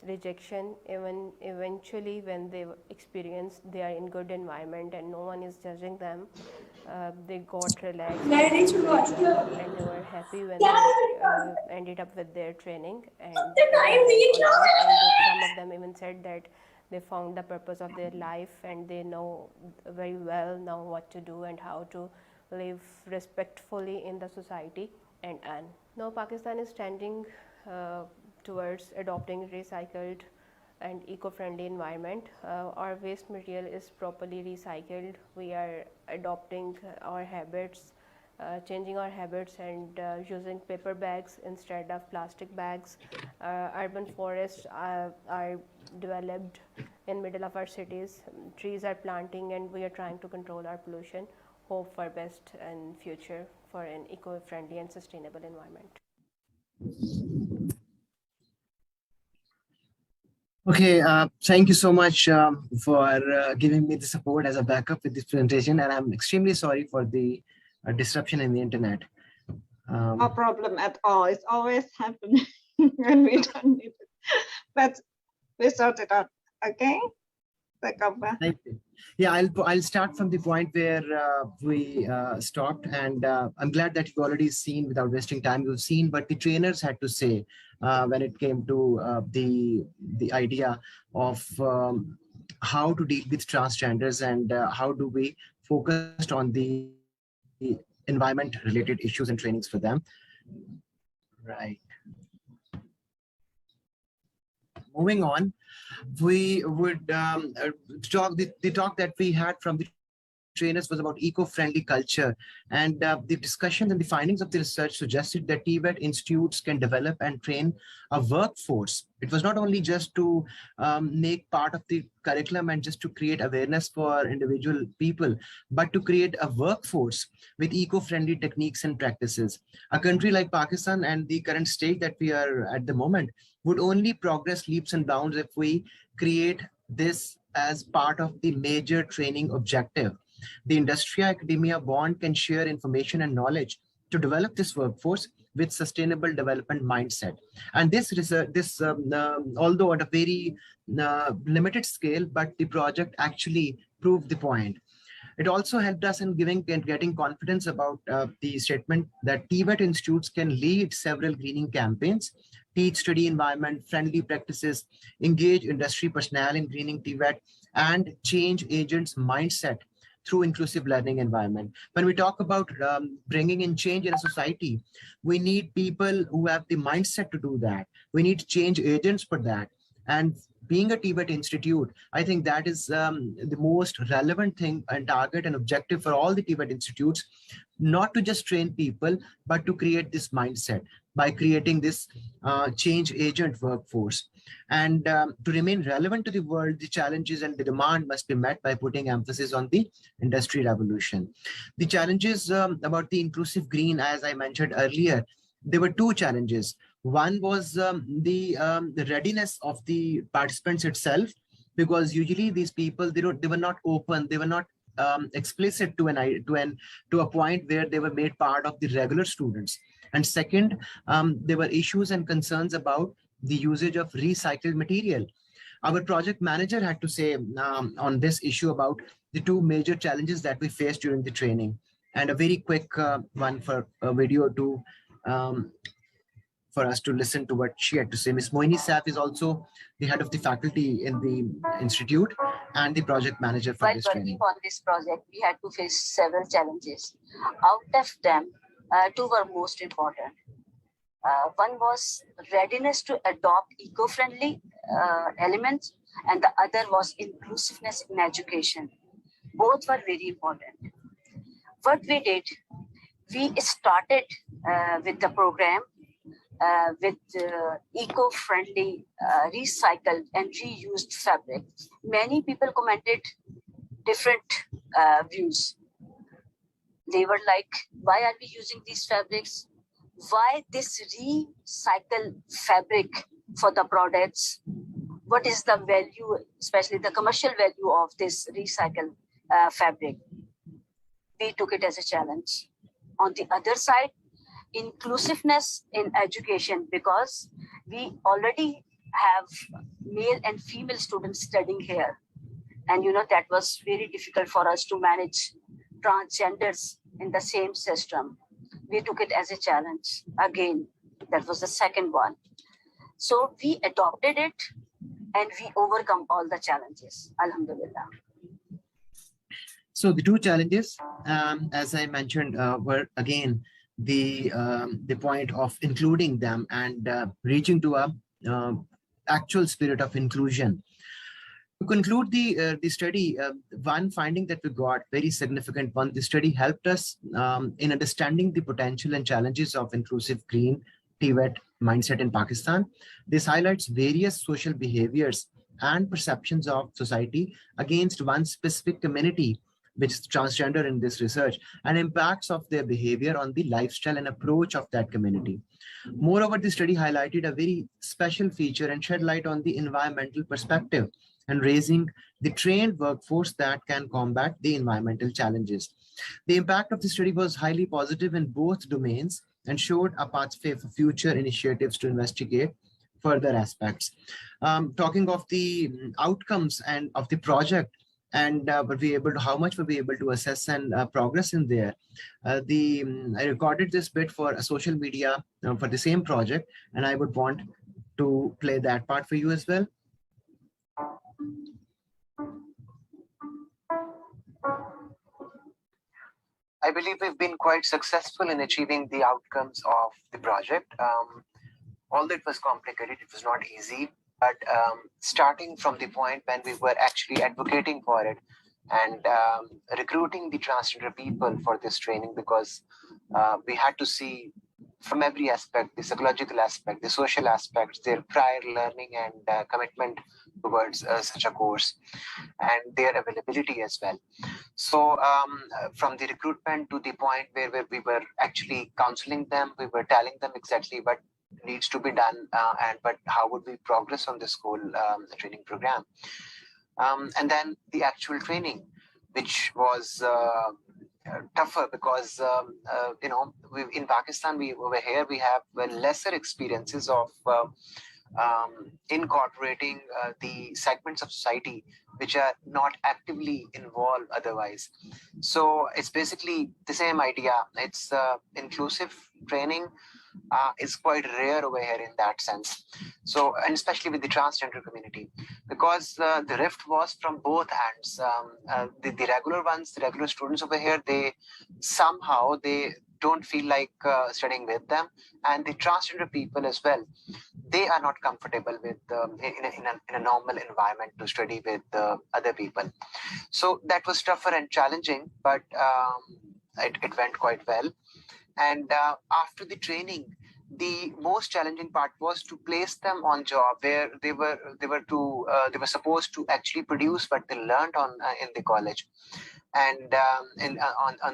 rejection. Even eventually when they experience they are in good environment and no one is judging them, they got relaxed and they were happy when they ended up with their training, and some of them even said that they found the purpose of their life and they know very well now what to do and how to live respectfully in the society and earn. Now Pakistan is standing towards adopting recycled and eco-friendly environment. Our waste material is properly recycled. We are adopting our habits, changing our habits and using paper bags instead of plastic bags. Urban forests are developed in middle of our cities. Trees are planting and we are trying to control our pollution. Hope for best in future for an eco-friendly and sustainable environment. Okay, thank you so much for giving me the support as a backup with this presentation, and I'm extremely sorry for the disruption in the internet. No problem at all. It's always happening when we don't need it. But we sort it out. Okay? Take over. Thank you. Yeah, I'll start from the point where we stopped, and I'm glad that you've already seen, without wasting time, you've seen what the trainers had to say when it came to the idea of how to deal with transgenders and how do we focus on the environment-related issues and trainings for them. Right. Moving on, we would talk, the talk that we had from the trainers was about eco-friendly culture, and the discussions and the findings of the research suggested that TVET institutes can develop and train a workforce. It was not only just to make part of the curriculum and just to create awareness for individual people, but to create a workforce with eco-friendly techniques and practices. A country like Pakistan and the current state that we are at the moment would only progress leaps and bounds if we create this as part of the major training objective. The industry-academia bond can share information and knowledge to develop this workforce with sustainable development mindset. And this research, although at a very limited scale, but the project actually proved the point. It also helped us in getting confidence about the statement that TVET institutes can lead several greening campaigns, teach study environment friendly practices, engage industry personnel in greening TVET, and change agents' mindset through inclusive learning environment. When we talk about bringing in change in a society, we need people who have the mindset to do that. We need change agents for that. And being a TVET institute, I think that is the most relevant thing and target and objective for all the TVET institutes, not to just train people, but to create this mindset by creating this change agent workforce. And to remain relevant to the world, the challenges and the demand must be met by putting emphasis on the industry revolution. The challenges about the inclusive green, as I mentioned earlier, there were two challenges. One was the readiness of the participants itself, because usually these people, they were not open, they were not explicit to a point where they were made part of the regular students. And second, there were issues and concerns about the usage of recycled material. Our project manager had to say on this issue about the two major challenges that we faced during the training. And a very quick one for a video to for us to listen to what she had to say. Ms. Moini Saif is also the head of the faculty in the institute and the project manager for this training. While working on this project, we had to face several challenges. Out of them, two were most important. One was readiness to adopt eco-friendly elements, and the other was inclusiveness in education. Both were very important. What we did, we started with the program with eco-friendly recycled and reused fabric. Many people commented different views. They were like, why are we using these fabrics? Why this recycled fabric for the products? What is the value, especially the commercial value of this recycled fabric? We took it as a challenge. On the other side, inclusiveness in education, because we already have male and female students studying here. And that was very difficult for us to manage transgenders in the same system. We took it as a challenge. Again, that was the second one. So we adopted it and we overcome all the challenges. Alhamdulillah. So the two challenges, as I mentioned, were again the point of including them and reaching to a actual spirit of inclusion. To conclude the study, one finding that we got, very significant one, the study helped us in understanding the potential and challenges of inclusive green TVET mindset in Pakistan. This highlights various social behaviors and perceptions of society against one specific community, which is transgender in this research, and impacts of their behavior on the lifestyle and approach of that community. Moreover, the study highlighted a very special feature and shed light on the environmental perspective and raising the trained workforce that can combat the environmental challenges. The impact of the study was highly positive in both domains, and showed a pathway for future initiatives to investigate further aspects. Talking of the outcomes and of the project, and how much were we able to assess and progress in there. I recorded this bit for a social media for the same project, and I would want to play that part for you as well. I believe we've been quite successful in achieving the outcomes of the project. Although it was complicated, it was not easy, but starting from the point when we were actually advocating for it and recruiting the transgender people for this training, because we had to see from every aspect, the psychological aspect, the social aspects, their prior learning and commitment towards such a course, and their availability as well. So from the recruitment to the point where we were actually counseling them, we were telling them exactly what needs to be done but how would we progress on this whole training program. And then the actual training, which was tougher because in Pakistan, over here we have lesser experiences of incorporating the segments of society which are not actively involved otherwise. So it's basically the same idea. It's inclusive training is quite rare over here in that sense. So, and especially with the transgender community, because the rift was from both ends. The regular ones, the regular students over here, they don't feel like studying with them, and the transgender people as well, they are not comfortable with in a normal environment to study with other people. So that was tougher and challenging, but it went quite well. And after the training, the most challenging part was to place them on job where they were supposed to actually produce what they learned on in the college, and in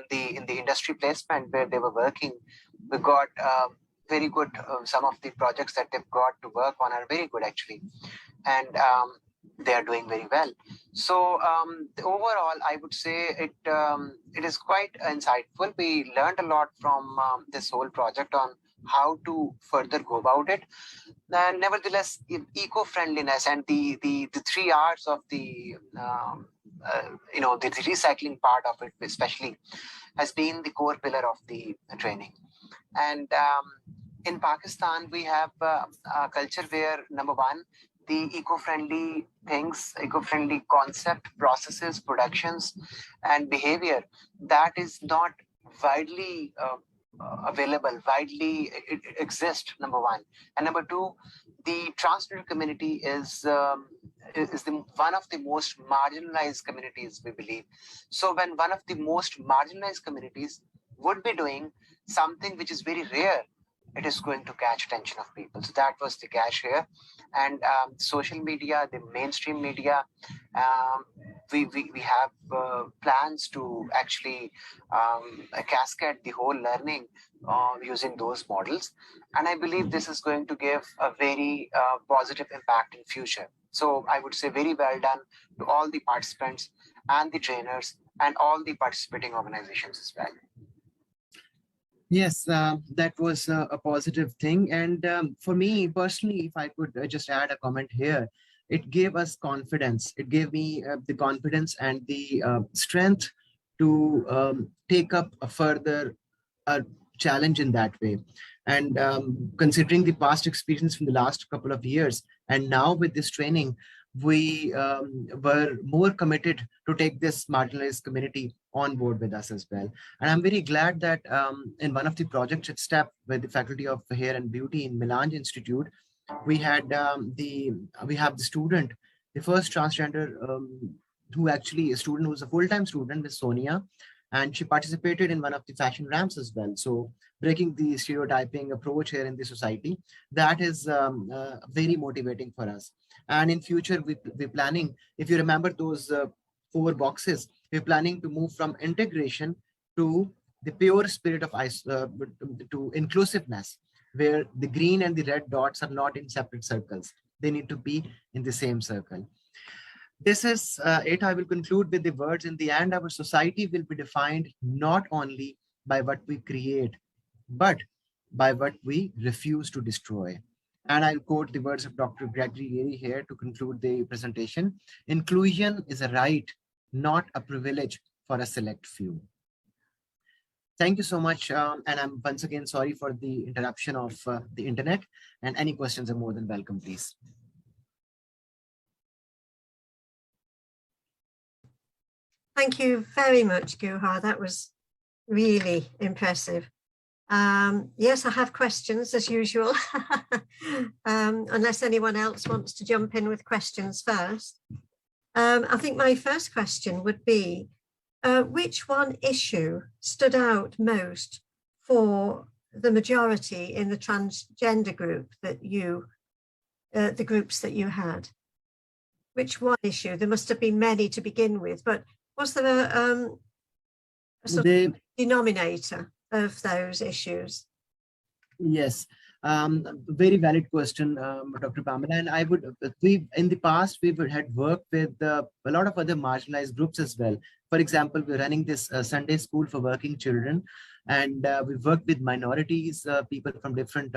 the industry placement where they were working. We got very good. Some of the projects that they've got to work on are very good actually, and they are doing very well. So overall, I would say it is quite insightful. We learned a lot from this whole project on how to further go about it. Nevertheless, eco-friendliness and the 3 R's of the the recycling part of it especially has been the core pillar of the training. And in Pakistan, we have a culture where, number one, the eco-friendly things, eco-friendly concept, processes, productions, and behavior, that is not widely available, widely it exists, number one. And number two, the transgender community is one of the most marginalized communities, we believe. So when one of the most marginalized communities would be doing something which is very rare, it is going to catch attention of people. So that was the catch here. And social media, the mainstream media, we have plans to actually cascade the whole learning using those models. And I believe this is going to give a very positive impact in future. So I would say very well done to all the participants and the trainers and all the participating organizations as well. Yes, that was a positive thing. And for me personally, if I could just add a comment here, it gave us confidence. It gave me the confidence and the strength to take up a further challenge in that way. And considering the past experience from the last couple of years, and now with this training, we were more committed to take this marginalized community on board with us as well. And I'm very glad that in one of the projects at STEP with the Faculty of Hair and Beauty in Melange Institute, we had we have the student, the first transgender who actually a student who's a full-time student, Miss Sonia, and she participated in one of the fashion ramps as well. So breaking the stereotyping approach here in the society, that is very motivating for us. And in future, we're planning, if you remember those 4 boxes, we're planning to move from integration to the pure spirit of to inclusiveness, where the green and the red dots are not in separate circles. They need to be in the same circle. This is it. I will conclude with the words: in the end, our society will be defined not only by what we create, but by what we refuse to destroy. And I'll quote the words of Dr. Gregory Geary here to conclude the presentation. Inclusion is a right, not a privilege for a select few. Thank you so much. And I'm once again sorry for the interruption of the internet, and any questions are more than welcome, please. Thank you very much, Guha. That was really impressive. Yes, I have questions as usual, unless anyone else wants to jump in with questions first. I think my first question would be, which one issue stood out most for the majority in the transgender group that you, the groups that you had? Which one issue? There must have been many to begin with, but was there a sort of denominator of those issues? Yes, very valid question, Dr. Pamela. And I would, in the past, had worked with a lot of other marginalized groups as well. For example, we're running this Sunday school for working children, and we've worked with minorities, people from different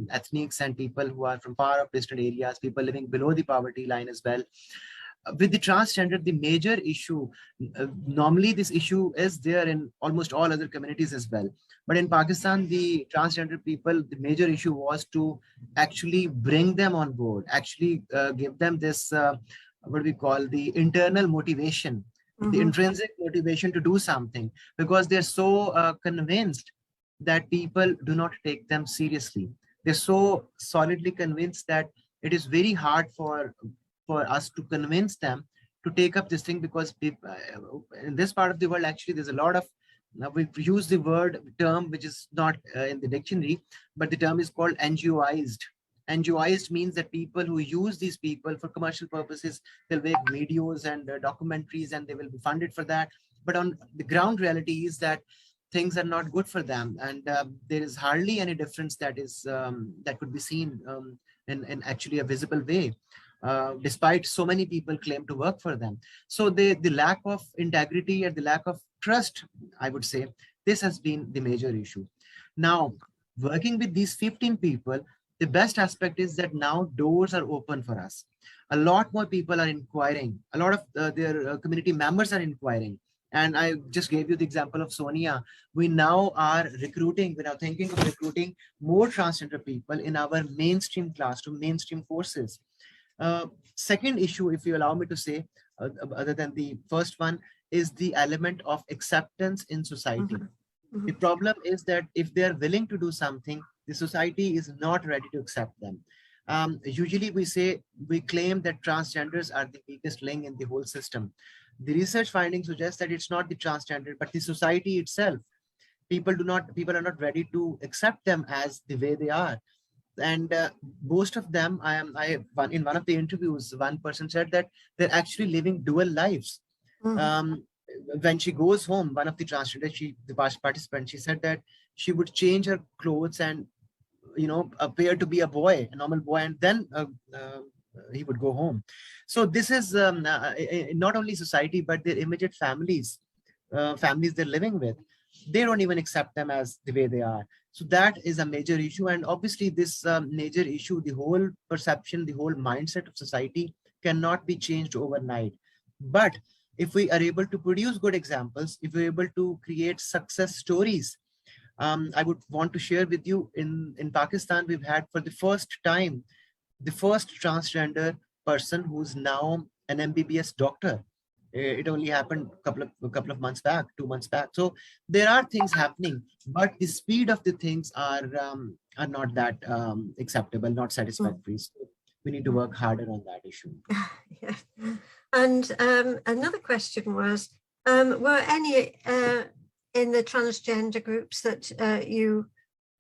ethnics, and people who are from far off distant areas, people living below the poverty line as well. With the transgender, the major issue, normally this issue is there in almost all other communities as well. But in Pakistan, the transgender people, the major issue was to actually bring them on board, actually give them this, what we call the internal motivation, the intrinsic motivation to do something, because they're so convinced that people do not take them seriously. They're so solidly convinced that it is very hard for us to convince them to take up this thing, because in this part of the world, actually, there's a lot of, we use the term which is not in the dictionary, but the term is called NGOized. NGOized means that people who use these people for commercial purposes, they'll make videos and documentaries, and they will be funded for that. But on the ground reality is that things are not good for them, and there is hardly any difference that is that could be seen in actually a visible way. Despite so many people claim to work for them. So the lack of integrity and the lack of trust, I would say, this has been the major issue. Now, working with these 15 people, the best aspect is that now doors are open for us. A lot more people are inquiring. A lot of their community members are inquiring. And I just gave you the example of Sonia. We now are recruiting, we're now thinking of recruiting more transgender people in our mainstream classroom, mainstream courses. Second issue, if you allow me to say, other than the first one, is the element of acceptance in society. The problem is that if they are willing to do something, the society is not ready to accept them. Usually we claim that transgenders are the weakest link in the whole system. The research findings suggest that it's not the transgender, but the society itself. People are not ready to accept them as the way they are. And most of them, in one of the interviews, one person said that they're actually living dual lives. When she goes home, one of the transgender, the participant, she said that she would change her clothes and, appear to be a boy, a normal boy, and then he would go home. So this is not only society, but their immediate families they're living with. They don't even accept them as the way they are. So that is a major issue. And obviously this major issue, the whole perception, the whole mindset of society cannot be changed overnight. But if we are able to produce good examples, if we're able to create success stories, I would want to share with you, in Pakistan, we've had for the first time, the first transgender person who's now an MBBS doctor. It only happened a couple of months back, 2 months back. So there are things happening, but the speed of the things are not that acceptable, not satisfactory. So we need to work harder on that issue. Yeah. And another question was, were any in the transgender groups that you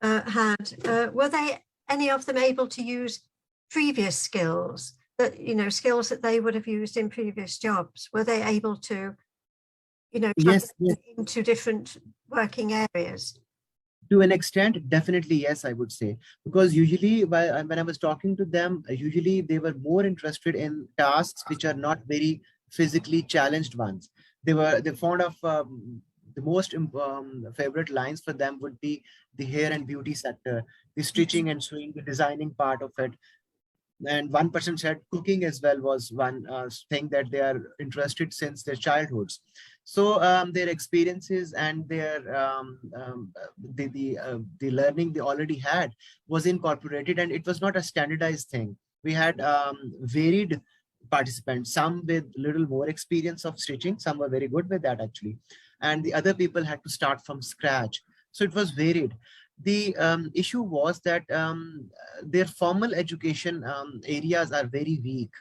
had, were they any of them able to use previous skills? That, skills that they would have used in previous jobs, were they able to, yes, into different working areas? To an extent, definitely yes, I would say, because usually when I was talking to them, usually they were more interested in tasks which are not very physically challenged ones. They're fond of the most favorite lines for them would be the hair and beauty sector, the stitching and sewing, the designing part of it. And one person said cooking as well was one thing that they are interested since their childhoods. So their experiences and their the learning they already had was incorporated, and it was not a standardized thing. We had varied participants, some with little more experience of stitching, some were very good with that actually, and the other people had to start from scratch. So it was varied. The issue was that their formal education areas are very weak.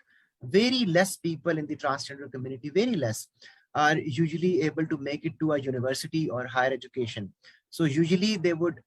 Very less people in the transgender community, very less, are usually able to make it to a university or higher education. So usually they would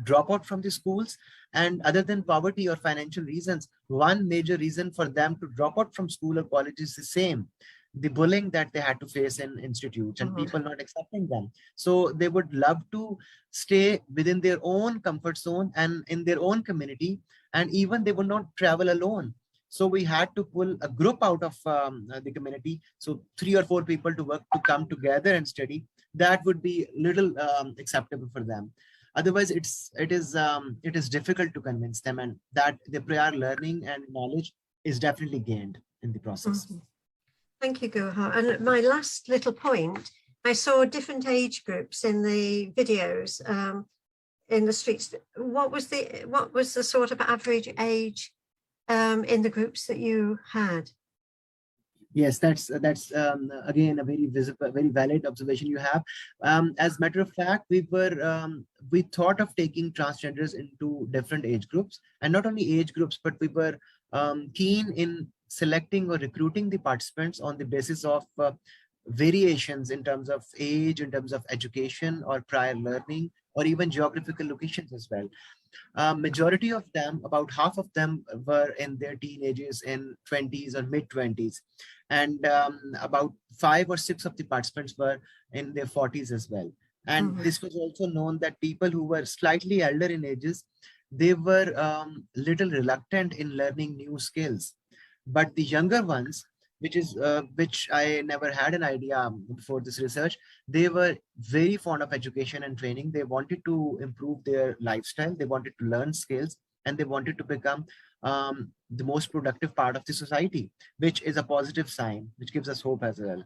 drop out from the schools, and other than poverty or financial reasons, one major reason for them to drop out from school or college is the same: the bullying that they had to face in institutes and people not accepting them. So they would love to stay within their own comfort zone and in their own community, and even they would not travel alone. So we had to pull a group out of the community, so 3 or 4 people to come together and study. That would be little acceptable for them. Otherwise it is difficult to convince them, and that the prior learning and knowledge is definitely gained in the process. Thank you, Guha. And my last little point, I saw different age groups in the videos in the streets. What was the sort of average age in the groups that you had? Yes, that's again a very visible, very valid observation you have. As a matter of fact, we thought of taking transgenders into different age groups, and not only age groups, but we were keen in selecting or recruiting the participants on the basis of variations in terms of age, in terms of education or prior learning, or even geographical locations as well. Majority of them, about half of them, were in their teenagers, in 20s or mid 20s, and about 5 or 6 of the participants were in their 40s as well. And this was also known that people who were slightly elder in ages, they were little reluctant in learning new skills. But the younger ones, which I never had an idea before this research, they were very fond of education and training. They wanted to improve their lifestyle, they wanted to learn skills, and they wanted to become the most productive part of the society, which is a positive sign, which gives us hope as well.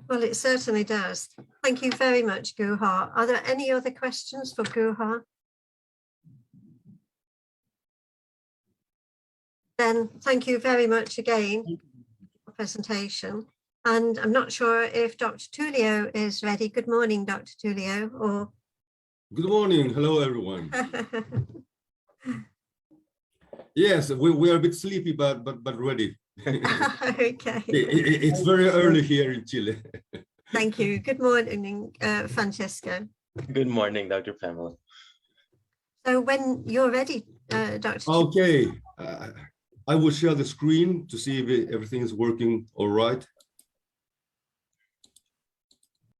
Well, it certainly does. Thank you very much, Guha. Are there any other questions for Guha? Then thank you very much again for the presentation. And I'm not sure if Dr. Tullio is ready. Good morning, Dr. Tullio. Or good morning. Hello, everyone. Yes, we are a bit sleepy, but ready. Okay. It's very early here in Chile. Thank you. Good morning, Francesco. Good morning, Dr. Pamela. So when you're ready, Dr. Okay. I will share the screen to see if everything is working all right.